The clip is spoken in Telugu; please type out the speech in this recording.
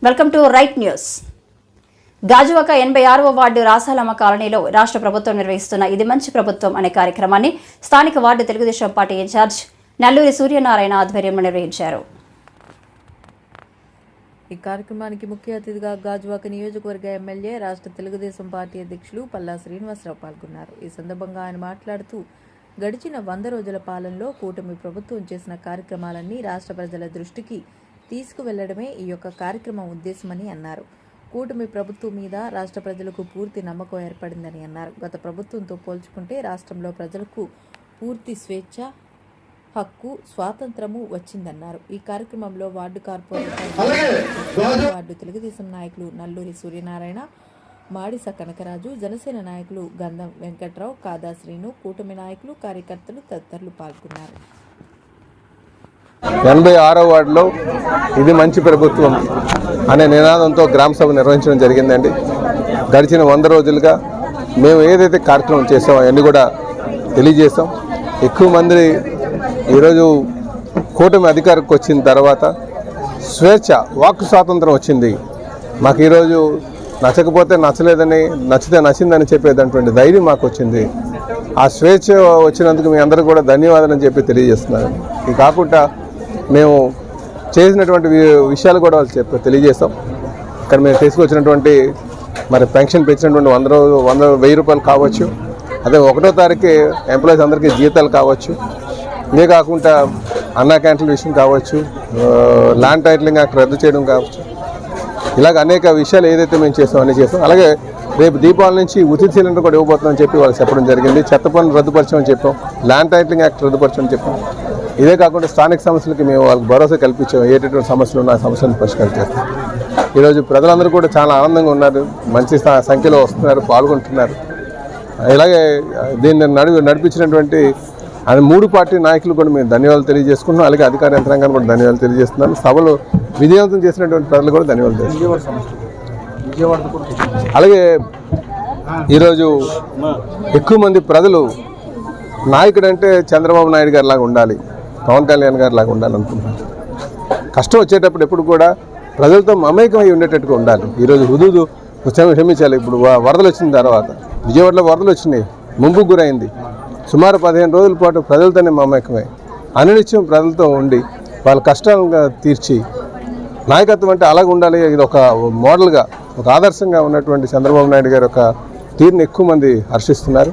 Welcome to right news. Gajuwaka 86వ వార్డు రాసాలమ్మ కాలనీలో రాష్ట్ర ప్రభుత్వం నిర్వహిస్తున్న ఇది మంచి ప్రభుత్వం అనే కార్యక్రమాన్ని స్థానిక ward Telugu Desam party incharge Nalluri Suryanarayana ఆధ్వర్యంలో నిర్వహించారు. ఈ కార్యక్రమానికి ముఖ్య అతిథిగా గాజువాక నియోజకవర్గ ఎమ్మెల్యే రాష్ట్ర తెలుగుదేశం పార్టీ అధ్యక్షులు పల్లా శ్రీనివాసరావు పాల్గొన్నారు. ఈ సందర్భంగా ఆయన మాట్లాడుతూ గడిచిన 100 రోజుల పాలనలో కూటమి ప్రభుత్వం చేసిన కార్యక్రమాలన్నీ రాష్ట్ర ప్రజల దృష్టికి తీసుకువెళ్లడమే ఈ యొక్క కార్యక్రమం ఉద్దేశమని అన్నారు. కూటమి ప్రభుత్వం మీద రాష్ట్ర ప్రజలకు పూర్తి నమ్మకం ఏర్పడిందని అన్నారు. గత ప్రభుత్వంతో పోల్చుకుంటే రాష్ట్రంలో ప్రజలకు పూర్తి స్వేచ్ఛ, హక్కు, స్వాతంత్రము వచ్చిందన్నారు. ఈ కార్యక్రమంలో వార్డు కార్పొరేటర్, వార్డు తెలుగుదేశం నాయకులు నల్లూరి సూర్యనారాయణ, మాడిస కనకరాజు, జనసేన నాయకులు గంధం వెంకట్రావు, కాదా శ్రీను, కూటమి నాయకులు, కార్యకర్తలు తదితరులు పాల్గొన్నారు. 86వ వార్డులో ఇది మంచి ప్రభుత్వం అనే నినాదంతో గ్రామ సభ నిర్వహించడం జరిగిందండి. గడిచిన 100 రోజులుగా మేము ఏదైతే కార్యక్రమం చేసామో అవన్నీ కూడా తెలియజేసాం. ఎక్కువ మంది ఈరోజు కూటమి అధికారికి వచ్చిన తర్వాత స్వేచ్ఛ, వాక్ స్వాతంత్రం వచ్చింది. మాకు ఈరోజు నచ్చకపోతే నచ్చలేదని, నచ్చితే నచ్చిందని చెప్పేటటువంటి ధైర్యం మాకు వచ్చింది. ఆ స్వేచ్ఛ వచ్చినందుకు మీ అందరూ కూడా ధన్యవాదాలు అని చెప్పి తెలియజేస్తున్నాను. ఇది కాకుండా మేము చేసినటువంటి విషయాలు కూడా తెలియజేస్తాం. ఇక్కడ మేము తీసుకొచ్చినటువంటి మరి పెన్షన్ పెంచినటువంటి 100,000 రూపాయలు కావచ్చు, అదే 1వ తారీఖు ఎంప్లాయీస్ అందరికీ జీతాలు కావచ్చు, ఇదే కాకుండా అన్నా క్యాంటీన్ విషయం కావచ్చు, ల్యాండ్ టైటిలింగ్ యాక్ట్ రద్దు చేయడం కావచ్చు, ఇలాగ అనేక విషయాలు ఏదైతే మేము చేస్తాం అన్నీ చేస్తాం. అలాగే రేపు దీపావళి నుంచి ఉచిత సిలిండర్ కూడా ఇవ్వబోతుందని చెప్పి వాళ్ళు చెప్పడం జరిగింది. చెత్త పన్ను రద్దుపరచమని చెప్పాం, ల్యాండ్ టైటిలింగ్ యాక్ట్ రద్దుపరచమని చెప్పాం. ఇదే కాకుండా స్థానిక సమస్యలకి మేము వాళ్ళకి భరోసా కల్పించాం. ఏటటువంటి సమస్యలు ఉన్న సమస్యలను పరిష్కారం చేస్తాం. ఈరోజు ప్రజలందరూ కూడా చాలా ఆనందంగా ఉన్నారు, మంచి సంఖ్యలో వస్తున్నారు, పాల్గొంటున్నారు. ఇలాగే దీన్ని నడిపించినటువంటి 3 పార్టీ నాయకులు కూడా మేము ధన్యవాదాలు తెలియజేసుకున్నాం. అలాగే అధికార యంత్రాంగాన్ని కూడా ధన్యవాదాలు తెలియజేస్తున్నాను. సభలో విజయవంతం చేసినటువంటి ప్రజలు కూడా ధన్యవాదాలు తెలియజేస్తున్నాం. అలాగే ఈరోజు ఎక్కువ మంది ప్రజలు నాయకుడు అంటే చంద్రబాబు నాయుడు గారి లాగా ఉండాలి, పవన్ కళ్యాణ్ గారి లాగా ఉండాలనుకుంటున్నారు. కష్టం వచ్చేటప్పుడు ఎప్పుడు కూడా ప్రజలతో మమేకమై ఉండేటట్టుగా ఉండాలి. ఈరోజు హుదూదు క్షమించాలి. ఇప్పుడు వరదలు వచ్చిన తర్వాత విజయవాడలో వరదలు వచ్చినాయి, ముంపుకు గురైంది. సుమారు 15 రోజుల పాటు ప్రజలతోనే మమేకమై అనునిత్యం ప్రజలతో ఉండి వాళ్ళ కష్టాలుగా తీర్చి నాయకత్వం అంటే అలాగ ఉండాలి. ఇది ఒక మోడల్గా, ఒక ఆదర్శంగా ఉన్నటువంటి చంద్రబాబు నాయుడు గారి ఒక తీరుని ఎక్కువ మంది హర్షిస్తున్నారు.